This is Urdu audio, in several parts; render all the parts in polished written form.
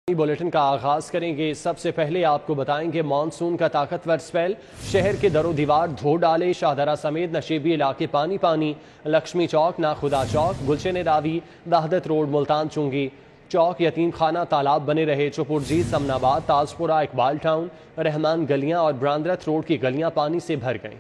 بلیٹن کا آغاز کریں گے۔ سب سے پہلے آپ کو بتائیں گے مانسون کا طاقتور سپیل شہر کے در و دیوار دھو ڈالے، شاہدرہ سمیت نشیبی علاقے پانی پانی، لکشمی چوک، ناخدا چوک، گلشن راوی، وحدت روڈ، ملتان چنگی چوک، یتیم خانہ تالاب بنے رہے، چپرجیت، سمن آباد، تازپورہ، اقبال ٹاؤن، رحمان گلیاں اور براندرت روڈ کی گلیاں پانی سے بھر گئیں۔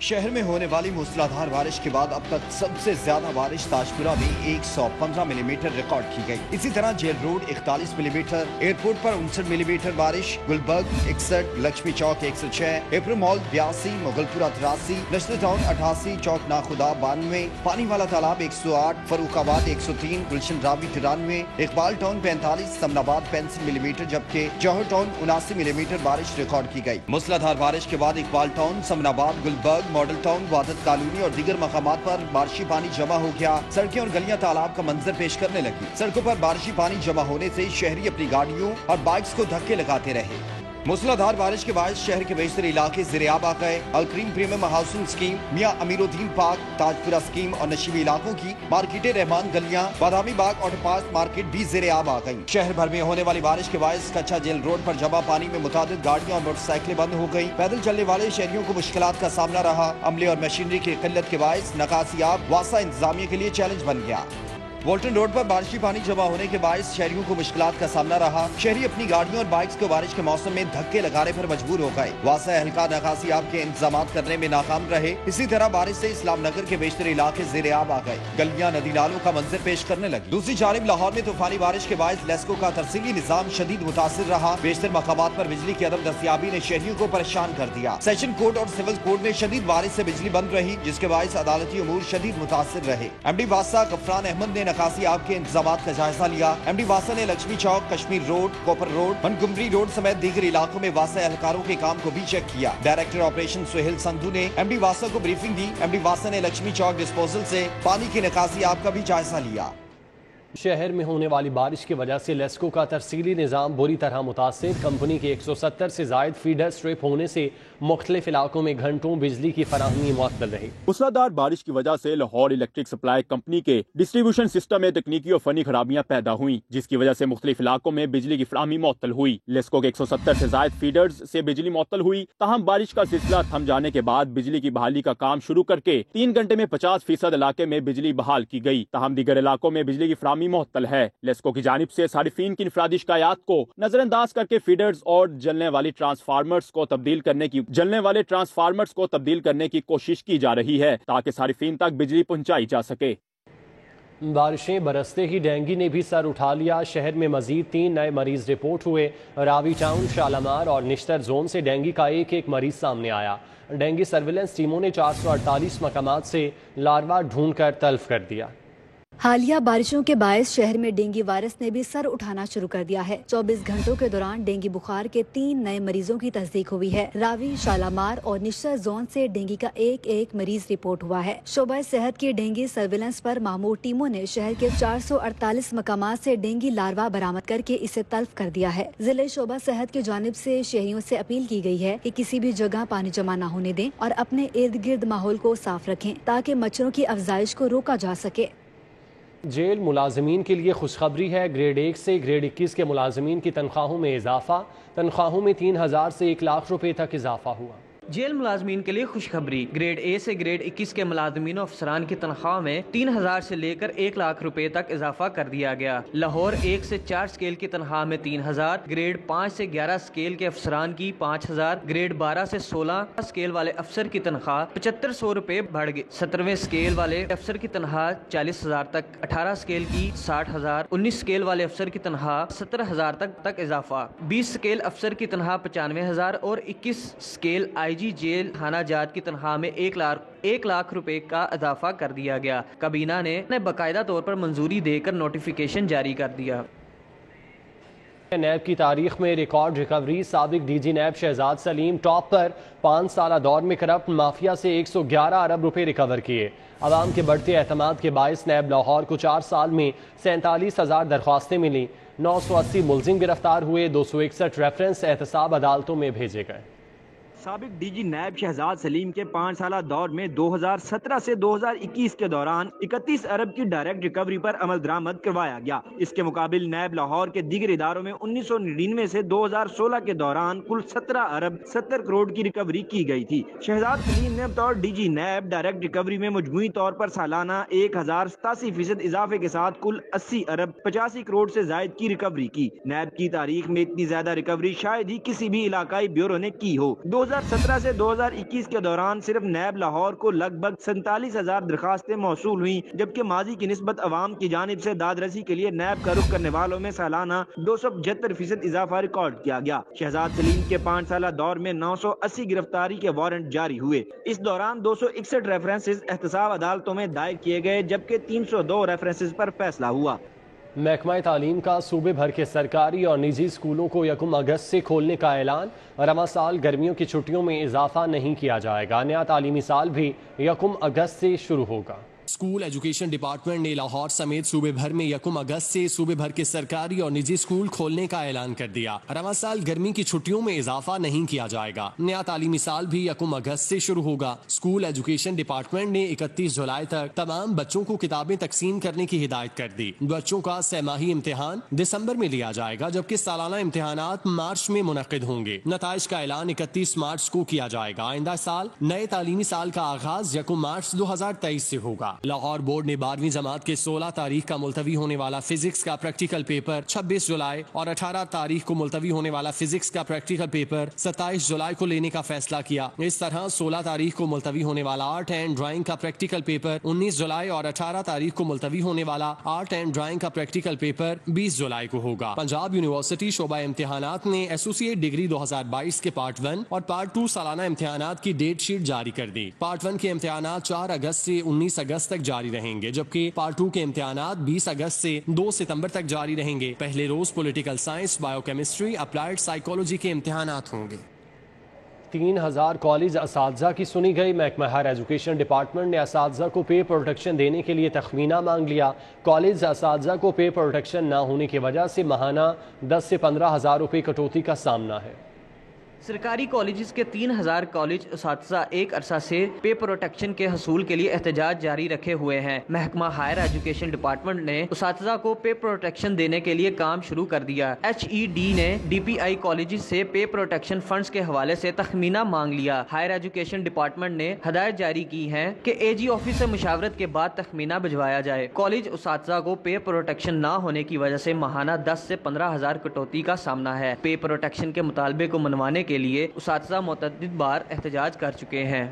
شہر میں ہونے والی موسلادھار بارش کے بعد اب تک سب سے زیادہ بارش تاجپورہ میں 115 ملی میٹر ریکارڈ کی گئی۔ اسی طرح جیل روڈ 41 ملی میٹر، ایئرپورٹ پر 59 ملی میٹر بارش، گلبرگ 61، لکشمی چوک 106، ایپرو مال 82، مغل پورہ 83، نشتر ٹاؤن 88، چوک ناخدا 92، پانی والا تالاب 108، فروخ آباد 103، گلشن راوی 93، اقبال ٹاؤن 45، سمن آباد 65 ملی میٹر، جبکہ جوہر ٹاؤن 79 ملی میٹر بارش ریکارڈ کی گئی۔ موسلادھار بارش کے بعد اقبال ٹاؤن، سمن آباد، گلبرگ، ماڈل ٹاؤن، وحدت کالونی اور دیگر مقامات پر بارشی پانی جمع ہو گیا۔ سڑکیں اور گلیاں تالاب کا منظر پیش کرنے لگی۔ سڑکوں پر بارشی پانی جمع ہونے سے شہری اپنی گاڑیوں اور بائکس کو دھکے لگاتے رہے۔ موسلادھار بارش کے باعث شہر کے بیشتر علاقے زیرآب آ گئے۔ الکریم پریمیم ہاؤسنگ اسکیم، میاں امیر الدین پارک، تاجپورہ اسکیم اور نشیبی علاقوں کی مارکیٹیں، رحمان گلیاں، بادامی باغ، آٹو پارک مارکیٹ بھی زیرآب آ گئی۔ شہر بھر میں ہونے والی بارش کے باعث کچا جیل روڈ پر جمع پانی میں متعدد گاڑیاں اور موٹر سائیکلیں بند ہو گئی۔ پیدل چلنے والے شہریوں کو مشکلات کا سامنا رہا۔ عملے اور مشینری کی قلت کے باعث نکاسی آب واسطہ انتظامیہ کے لیے چیلنج بن گیا۔ وولٹن روڈ پر بارشی پانی جمع ہونے کے باعث شہریوں کو مشکلات کا سامنا رہا۔ شہری اپنی گاڑیوں اور بائکس کو بارش کے موسم میں دھکے لگانے پر مجبور ہو گئے۔ واسطہ ہلکا نکاسی آب کے انتظامات کرنے میں ناکام رہے۔ اسی طرح بارش سے اسلام نگر کے بیشتر علاقے زیرآب آ گئے۔ گلیاں ندی نالوں کا منظر پیش کرنے لگی۔ دوسری جانب لاہور میں طوفانی بارش کے باعث لیسکو کا ترسیلی نظام شدید متاثر رہا۔ بیشتر مقامات پر بجلی کی عدم دستیابی نے شہریوں کو پریشان کر دیا۔ سیشن کورٹ اور سول کورٹ میں شدید بارش سے بجلی بند رہی، جس کے باعث عدالتی امور شدید متاثر رہے۔ ایم ڈی واسطہ غفران احمد نے نکاسی آب کے انتظامات کا جائزہ لیا۔ ایم ڈی واسطہ نے Lakshmi Chowk, Kashmir road, Cooper road, Montgomery road سمیت دیگر علاقوں میں واسطہ اہلکاروں کے کام کو بھی چیک کیا۔ ڈائریکٹر آپریشن سہیل سندھو نے ایم ڈی واسطہ کو بریفنگ دی۔ ایم ڈی واسطہ نے لکشمی چوک ڈسپوزل سے پانی کی نکاسی آب کا بھی جائزہ لیا۔ شہر میں ہونے والی بارش کی وجہ سے لیسکو کا ترسیلی نظام بری طرح متاثر۔ کمپنی کے 170 سے زائد فیڈر سٹرپ ہونے سے مختلف علاقوں میں گھنٹوں بجلی کی فراہمی معطل رہی۔ موسلادھار بارش کی وجہ سے لاہور الیکٹرک سپلائی کمپنی کے ڈسٹریبیوشن سسٹم میں تکنیکی اور فنی خرابیاں پیدا ہوئیں، جس کی وجہ سے مختلف علاقوں میں بجلی کی فراہمی معطل ہوئی۔ لیسکو کے 170 سے زائد فیڈرز سے بجلی معطل ہوئی، تاہم بارش کا سلسلہ تھم جانے کے بعد بجلی کی بحالی کا کام شروع کر کے 3 گھنٹے میں 50% علاقے میں بجلی بحال کی گئی، تاہم دیگر علاقوں میں بجلی کی فراہمی معطل ہے۔ لیسکو کی جانب سے صارفین کی انفرادی شکایات کو نظر انداز کر کے فیڈرز اور جلنے والے ٹرانسفارمرز کو تبدیل کرنے کی کوشش کی جا رہی ہے تاکہ صارفین تک بجلی پہنچائی جا سکے۔ بارشیں برستے ہی ڈینگی نے بھی سر اٹھا لیا۔ شہر میں مزید 3 نئے مریض رپورٹ ہوئے۔ راوی ٹاؤن، شالامار اور نشتر زون سے ڈینگی کا ایک مریض سامنے آیا۔ ڈینگی سرویلنس ٹیموں نے 448 مقامات سے لاروا ڈھونڈ کر تلف کر دیا۔ حالیہ بارشوں کے باعث شہر میں ڈینگی وائرس نے بھی سر اٹھانا شروع کر دیا ہے۔ 24 گھنٹوں کے دوران ڈینگی بخار کے 3 نئے مریضوں کی تصدیق ہوئی ہے۔ راوی، شالامار اور نشتر زون سے ڈینگی کا ایک مریض رپورٹ ہوا ہے۔ شعبہ صحت کی ڈینگی سرویلنس پر مامور ٹیموں نے شہر کے 448 مقامات سے ڈینگی لاروا برآمد کر کے اسے تلف کر دیا ہے۔ ضلع شعبہ صحت کی جانب سے شہریوں سے اپیل کی گئی ہے کہ کسی بھی جگہ پانی جمع نہ ہونے دیں اور اپنے ارد گرد ماحول کو صاف رکھیں تاکہ مچھروں کی افزائش کو روکا جا سکے۔ جیل ملازمین کے لیے خوشخبری ہے۔ گریڈ 1 سے گریڈ 21 کے ملازمین کی تنخواہوں میں اضافہ۔ تنخواہوں میں 3000 سے 1 لاکھ روپے تک اضافہ ہوا۔ جیل ملازمین کے لیے خوشخبری، گریڈ اے سے گریڈ 21 کے ملازمین و افسران کی تنخواہ میں 3000 سے لے کر 1 لاکھ روپے تک اضافہ کر دیا گیا۔ لاہور 1 سے 4 سکیل کی تنخواہ میں 3000، گریڈ 5 سے 11 سکیل کے افسران کی 5000، گریڈ 12 سے 16 سکیل والے افسر کی تنخواہ 7500 روپے بڑھ گئی۔ 17ویں سکیل والے افسر کی تنخواہ 40000 تک، 18 سکیل کی 60000، 19 سکیل والے افسر کی تنخواہ 17000 تک اضافہ، 20 سکیل افسر کی تنخواہ 95000 اور 21 سکیل آئی جی جیل تھانہ جات کی تنخواہ میں 1 لاکھ روپے کا اضافہ کر دیا گیا۔ کابینہ نے باقاعدہ طور پر منظوری دے کر نوٹیفیکیشن جاری کر دیا۔ نیب کی تاریخ میں ریکارڈ ریکوری، سابق ڈی جی نیب شہزاد سلیم ٹاپ پر۔ 5 سالہ دور میں کرپٹ مافیا سے 111 ارب روپے ریکور کیے۔ عوام کے بڑھتے اعتماد کے باعث نیب لاہور کو 4 سال میں 47,000 درخواستیں ملیں، 980 ملزم گرفتار ہوئے، 261 ریفرنس احتساب عدالتوں میں بھیجے گئے۔ سابق ڈی جی نیب شہزاد سلیم کے 5 سالہ دور میں 2017 سے 2021 کے دوران 31 ارب کی ڈائریکٹ ریکوری پر عمل درآمد کروایا گیا۔ اس کے مقابل نیب لاہور کے دیگر اداروں میں 1999 سے 2016 کے دوران کل 17 ارب 70 کروڑ کی ریکوری کی گئی تھی۔ شہزاد سلیم نے بطور D G NAB direct recovery میں مجموعی طور پر سالانہ 1087% اضافے کے ساتھ کل 80 ارب 85 کروڑ سے زائد کی ریکوری کی۔ نیب کی تاریخ میں اتنی زیادہ ریکوری شاید ہی کسی بھی علاقائی بیورو نے کی ہو۔ 2017 سے 2021 کے دوران صرف نیب لاہور کو لگ بھگ 47,000 درخواستیں موصول ہوئیں، جبکہ ماضی کی نسبت عوام کی جانب سے داد رسی کے لیے نیب کا رخ کرنے والوں میں سالانہ 275% اضافہ ریکارڈ کیا گیا۔ شہزاد سلیم کے 5 سالہ دور میں 980 گرفتاری کے وارنٹ جاری ہوئے۔ اس دوران 261 ریفرنسز احتساب عدالتوں میں دائر کیے گئے، جبکہ 302 ریفرنسز پر فیصلہ ہوا۔ محکمہ تعلیم کا صوبے بھر کے سرکاری اور نجی اسکولوں کو 1 اگست سے کھولنے کا اعلان۔ رواں سال گرمیوں کی چھٹیوں میں اضافہ نہیں کیا جائے گا۔ نیا تعلیمی سال بھی 1 اگست سے شروع ہوگا۔ اسکول ایجوکیشن ڈپارٹمنٹ نے لاہور سمیت صوبے بھر میں 1 اگست سے صوبے بھر کے سرکاری اور نجی اسکول کھولنے کا اعلان کر دیا۔ رواں سال گرمی کی چھٹیوں میں اضافہ نہیں کیا جائے گا۔ نیا تعلیمی سال بھی 1 اگست سے شروع ہوگا۔ اسکول ایجوکیشن ڈپارٹمنٹ نے 31 جولائی تک تمام بچوں کو کتابیں تقسیم کرنے کی ہدایت کر دی۔ بچوں کا سہ ماہی امتحان دسمبر میں لیا جائے گا، جبکہ سالانہ امتحانات مارچ میں منعقد ہوں گے۔ نتائج کا اعلان 31 مارچ کو کیا جائے گا۔ آئندہ سال نئے تعلیمی سال کا آغاز 1 مارچ 2023 سے ہوگا۔ لاہور بورڈ نے 12ویں جماعت کے 16 تاریخ کا ملتوی ہونے والا فزکس کا پریکٹیکل پیپر 26 جولائی اور 18 تاریخ کو ملتوی ہونے والا فزکس کا پریکٹیکل پیپر 27 جولائی کو لینے کا فیصلہ کیا۔ اس طرح 16 تاریخ کو ملتوی ہونے والا آرٹ اینڈ ڈرائنگ کا پریکٹیکل پیپر 19 جولائی اور 18 تاریخ کو ملتوی ہونے والا آرٹ اینڈ ڈرائنگ کا پریکٹیکل پیپر 20 جولائی کو ہوگا۔ پنجاب یونیورسٹی شعبہ امتحانات نے ایسوسی ایٹ ڈگری 2022 کے پارٹ 1 اور پارٹ 2 سالانہ امتحانات کی ڈیٹ شیٹ جاری کر دی۔ پارٹ 1 کے امتحانات 4 اگست سے 19 اگست تک جاری رہیں گے، جبکہ پارٹ 2 کے امتحانات 20 اگست سے 2 ستمبر تک جاری رہیں گے۔ پہلے روز political science, biochemistry, applied psychology کے امتحانات ہوں گے۔ 3000 کالج اساتذہ کی سنی گئی۔ محکمہ ہائر ایجوکیشن ڈپارٹمنٹ نے اساتذہ کو پے پروٹیکشن دینے کے لیے تخمینہ مانگ لیا۔ کالج اساتذہ کو پے پروٹیکشن نہ ہونے کی وجہ سے ماہانہ 10 سے 15 ہزار روپے کٹوتی کا سامنا ہے۔ سرکاری کالجز کے 3000 کالج اساتذہ ایک عرصہ سے پے پروٹیکشن کے حصول کے لیے احتجاج جاری رکھے ہوئے ہیں۔ محکمہ ہائر ایجوکیشن ڈپارٹمنٹ نے اساتذہ کو پے پروٹیکشن دینے کے لیے کام شروع کر دیا۔ HED نے DPI کالجز سے پے پروٹیکشن فنڈز کے حوالے سے تخمینہ مانگ لیا۔ ہائر ایجوکیشن ڈپارٹمنٹ نے ہدایت جاری کی ہے کہ AG آفس سے مشاورت کے بعد تخمینہ بھجوایا جائے۔ کالج اساتذہ کو پے پروٹیکشن نہ ہونے کی وجہ سے ماہانہ 10 سے 15 ہزار کٹوتی کا سامنا ہے۔ پے پروٹیکشن کے مطالبے کو منوانے کے لیے اساتذہ متعدد بار احتجاج کر چکے ہیں۔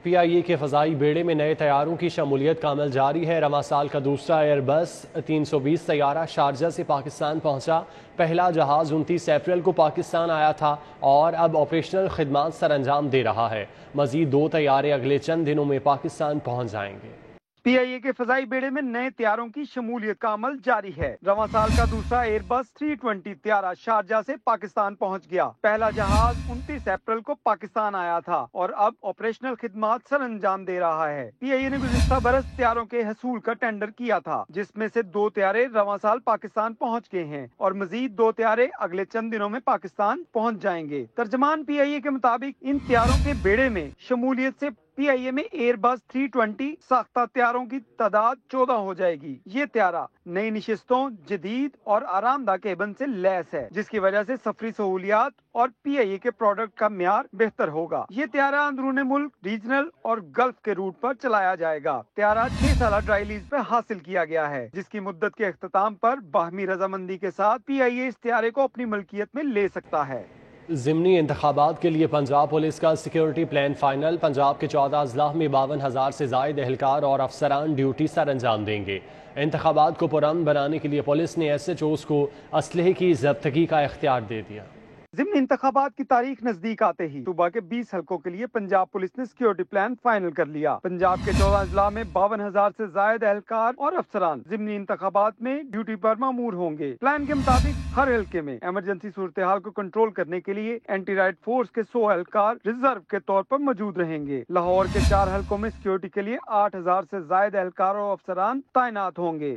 PIA کے فضائی بیڑے میں نئے طیاروں کی شمولیت کا عمل جاری ہے۔ رواں سال کا دوسرا ایئر بس 320 طیارہ شارجہ سے پاکستان پہنچا۔ پہلا جہاز 29 اپریل کو پاکستان آیا تھا اور اب آپریشنل خدمات سر انجام دے رہا ہے۔ مزید 2 طیارے اگلے چند دنوں میں پاکستان پہنچ جائیں گے۔ PIA کے فضائی بیڑے میں نئے طیاروں کی شمولیت کا عمل جاری ہے۔ رواں سال کا دوسرا ایئر بس 320 طیارہ شارجہ سے پاکستان پہنچ گیا۔ پہلا جہاز 29 اپریل کو پاکستان آیا تھا اور اب آپریشنل خدمات سر انجام دے رہا ہے۔ PIA نے گزشتہ برس طیاروں کے حصول کا ٹینڈر کیا تھا، جس میں سے 2 طیارے رواں سال پاکستان پہنچ گئے ہیں اور مزید 2 طیارے اگلے چند دنوں میں پاکستان پہنچ جائیں گے۔ ترجمان PIA کے مطابق ان طیاروں کے بیڑے میں شمولیت سے PIA میں ایئر بس 320 ساختہ طیاروں کی تعداد 14 ہو جائے گی۔ یہ طیارہ نئی نشستوں، جدید اور آرام دہ کیبن سے لیس ہے، جس کی وجہ سے سفری سہولیات اور PIA کے پروڈکٹ کا معیار بہتر ہوگا۔ یہ طیارہ اندرون ملک، ریجنل اور گلف کے روٹ پر چلایا جائے گا۔ طیارہ 6 سالہ ڈرائی لیز پہ حاصل کیا گیا ہے، جس کی مدت کے اختتام پر باہمی رضامندی کے ساتھ PIA اس طیارے کو اپنی ملکیت میں لے سکتا ہے۔ ضمنی انتخابات کے لیے پنجاب پولیس کا سیکیورٹی پلان فائنل۔ پنجاب کے 14 اضلاع میں 52,000 سے زائد اہلکار اور افسران ڈیوٹی سر انجام دیں گے۔ انتخابات کو پرامن بنانے کے لیے پولیس نے SHOs کو اسلحے کی ضبطگی کا اختیار دے دیا۔ ضمن انتخابات کی تاریخ نزدیک آتے ہی صوبہ کے 20 حلقوں کے لیے پنجاب پولیس نے سیکیورٹی پلان فائنل کر لیا۔ پنجاب کے 14 اضلاع میں 52,000 سے زائد اہلکار اور افسران ضمنی انتخابات میں ڈیوٹی پر مامور ہوں گے۔ پلان کے مطابق ہر حلقے میں ایمرجنسی صورتحال کو کنٹرول کرنے کے لیے اینٹی رائٹ فورس کے 100 اہلکار ریزرو کے طور پر موجود رہیں گے۔ لاہور کے 4 حلقوں میں سیکیورٹی کے لیے 8,000 سے زائد اہلکار اور افسران تعینات ہوں گے۔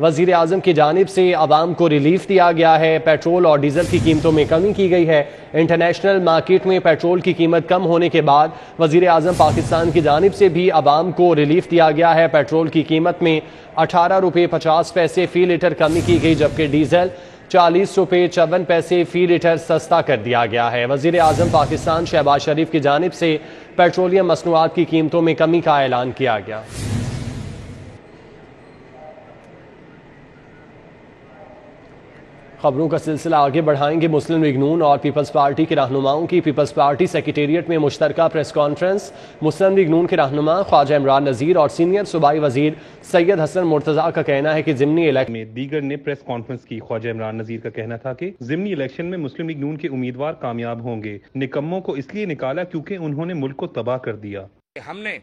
وزیر اعظم کی جانب سے عوام کو ریلیف دیا گیا ہے. پیٹرول اور ڈیزل کی قیمتوں میں کمی کی گئی ہے. انٹرنیشنل مارکیٹ میں پیٹرول کی قیمت کم ہونے کے بعد وزیر اعظم پاکستان کی جانب سے بھی عوام کو ریلیف دیا گیا ہے. پیٹرول کی قیمت میں 18 روپے 50 پیسے فی لیٹر کمی کی گئی، جبکہ ڈیزل 40 روپے 54 پیسے فی لیٹر سستا کر دیا گیا ہے. وزیر اعظم پاکستان شہباز شریف کی جانب سے پیٹرولیم مصنوعات کی قیمتوں میں کمی کا اعلان کیا گیا. خبروں کا سلسلہ آگے بڑھائیں گے. مسلم لیگ نون اور پیپلز پارٹی کے رہنماؤں کی پیپلز پارٹی سیکریٹریٹ میں مشترکہ پریس کانفرنس. مسلم لیگ نون کے رہنما خواجہ عمران نذیر اور سینئر صوبائی وزیر سید حسن مرتضیٰ کا کہنا ہے کہ ضمنی الیکشن میں دیگر نے پریس کانفرنس کی. خواجہ عمران نذیر کا کہنا تھا کہ ضمنی الیکشن میں مسلم لیگ نون کے امیدوار کامیاب ہوں گے. نکموں کو اس لیے نکالا کیونکہ انہوں نے ملک کو تباہ کر دیا. ہم نے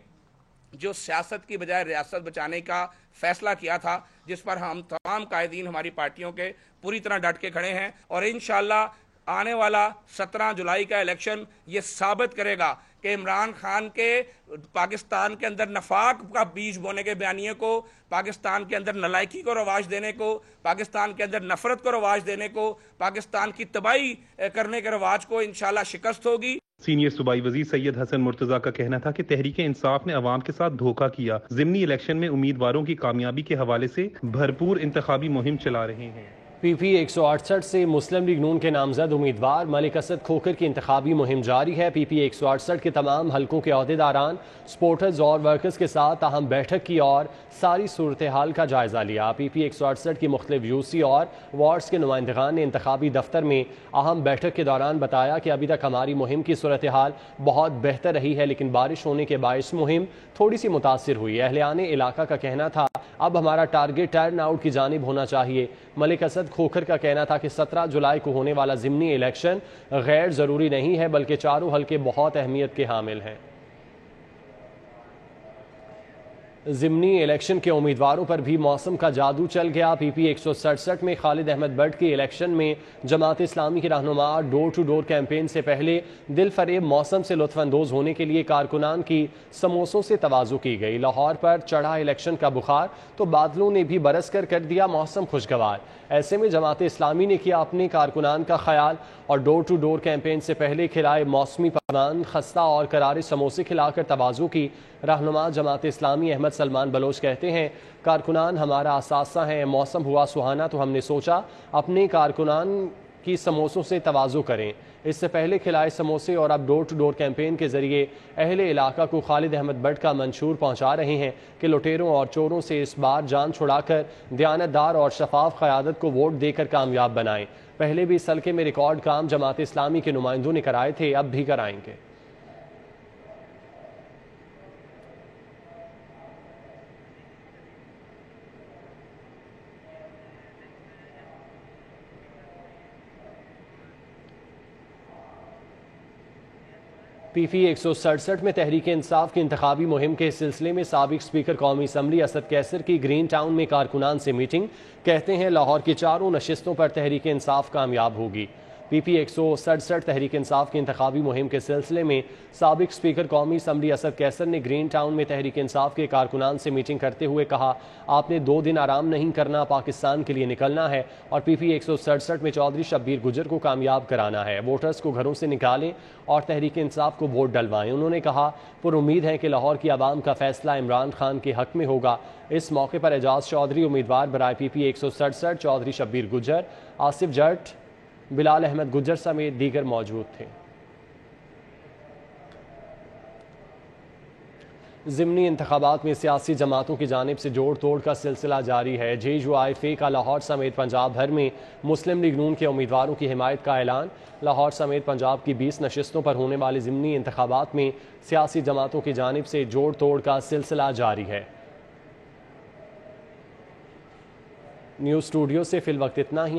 جو سیاست کی بجائے ریاست بچانے کا فیصلہ کیا تھا، جس پر ہم تمام قائدین ہماری پارٹیوں کے پوری طرح ڈٹ کے کھڑے ہیں، اور انشاءاللہ آنے والا 17 جولائی کا الیکشن یہ ثابت کرے گا کہ عمران خان کے پاکستان کے اندر نفاق کا بیج بونے کے بیانیے کو، پاکستان کے اندر نالائکی کو رواج دینے کو، پاکستان کے اندر نفرت کو رواج دینے کو، پاکستان کی تباہی کرنے کے رواج کو انشاءاللہ شکست ہوگی. سینئر صوبائی وزیر سید حسن مرتضیٰ کا کہنا تھا کہ تحریک انصاف نے عوام کے ساتھ دھوکہ کیا. ضمنی الیکشن میں امیدواروں کی کامیابی کے حوالے سے بھرپور انتخابی مہم چلا رہے ہیں. پی پی 168 سے مسلم لیگ نون کے نامزد امیدوار ملک اسد کھوکھر کی انتخابی مہم جاری ہے. پی پی 168 کے تمام حلقوں کے عہدیداران، سپورٹرز اور ورکرز کے ساتھ اہم بیٹھک کی اور ساری صورتحال کا جائزہ لیا. پی پی 168 کی مختلف یو سی اور وارڈز کے نمائندگان نے انتخابی دفتر میں اہم بیٹھک کے دوران بتایا کہ ابھی تک ہماری مہم کی صورتحال بہت بہتر رہی ہے، لیکن بارش ہونے کے باعث مہم تھوڑی سی متاثر ہوئی. اہلیان علاقہ کا کہنا تھا اب ہمارا ٹارگٹ ٹرن آؤٹ کی جانب ہونا چاہیے. ملک اسد کھوکھر کا کہنا تھا کہ 17 جولائی کو ہونے والا ضمنی الیکشن غیر ضروری نہیں ہے، بلکہ چاروں حلقے بہت اہمیت کے حامل ہیں. ضمنی الیکشن کے امیدواروں پر بھی موسم کا جادو چل گیا. پی پی 167 میں خالد احمد بٹ کے الیکشن میں جماعت اسلامی کے رہنما ڈور ٹو ڈور کیمپین سے پہلے دل فریب موسم سے لطف اندوز ہونے کے لیے کارکنان کی سموسوں سے تواضع کی گئی. لاہور پر چڑھا الیکشن کا بخار تو بادلوں نے بھی برس کر دیا موسم خوشگوار. ایسے میں جماعت اسلامی نے کیا اپنے کارکنان کا خیال اور ڈور ٹو ڈور کیمپین سے پہلے کھلائے موسمی پکوان، خستہ اور کرارے سموسے کھلا کر تواضع کی. رہنما جماعت اسلامی احمد سلمان بلوچ کہتے ہیں کارکنان ہمارا اثاثہ ہیں. موسم ہوا سہانا تو ہم نے سوچا اپنے کارکنان کی سموسوں سے تواضع کریں. اس سے پہلے کھلائے سموسے اور اب ڈور ٹو ڈور کیمپین کے ذریعے اہل علاقہ کو خالد احمد بٹ کا منشور پہنچا رہے ہیں کہ لٹیروں اور چوروں سے اس بار جان چھڑا کر دیانتدار اور شفاف قیادت کو ووٹ دے کر کامیاب بنائیں. پہلے بھی اس حلقے میں ریکارڈ کام جماعت اسلامی کے نمائندوں نے کرائے تھے، اب بھی کرائیں گے. پی پی 167 میں تحریک انصاف کی انتخابی مہم کے سلسلے میں سابق اسپیکر قومی اسمبلی اسد کیسر کی گرین ٹاؤن میں کارکنان سے میٹنگ. کہتے ہیں لاہور کی چاروں نشستوں پر تحریک انصاف کامیاب ہوگی. پی پی 167 تحریک انصاف کی انتخابی مہم کے سلسلے میں سابق اسپیکر قومی اسمبلی اسد کیسر نے گرین ٹاؤن میں تحریک انصاف کے کارکنان سے میٹنگ کرتے ہوئے کہا آپ نے 2 دن آرام نہیں کرنا، پاکستان کے لیے نکلنا ہے اور پی پی 167 میں چودھری شبیر گجر کو کامیاب کرانا ہے. ووٹرز کو گھروں سے نکالیں اور تحریک انصاف کو ووٹ ڈلوائیں. انہوں نے کہا پر امید ہے کہ لاہور کی عوام کا فیصلہ عمران خان کے حق میں ہوگا. اس موقع پر اعجاز چودھری امیدوار برائے پی پی 167، چودھری شبیر گجر، آصف جٹ، بلال احمد گجر سمیت دیگر موجود تھے. ضمنی انتخابات میں سیاسی جماعتوں کی جانب سے جوڑ توڑ کا سلسلہ جاری ہے. جے یو آئی فے کا لاہور سمیت پنجاب بھر میں مسلم لیگ نون کے امیدواروں کی حمایت کا اعلان. لاہور سمیت پنجاب کی 20 نشستوں پر ہونے والی ضمنی انتخابات میں سیاسی جماعتوں کی جانب سے جوڑ توڑ کا سلسلہ جاری ہے. نیوز اسٹوڈیو سے فی الوقت اتنا ہی.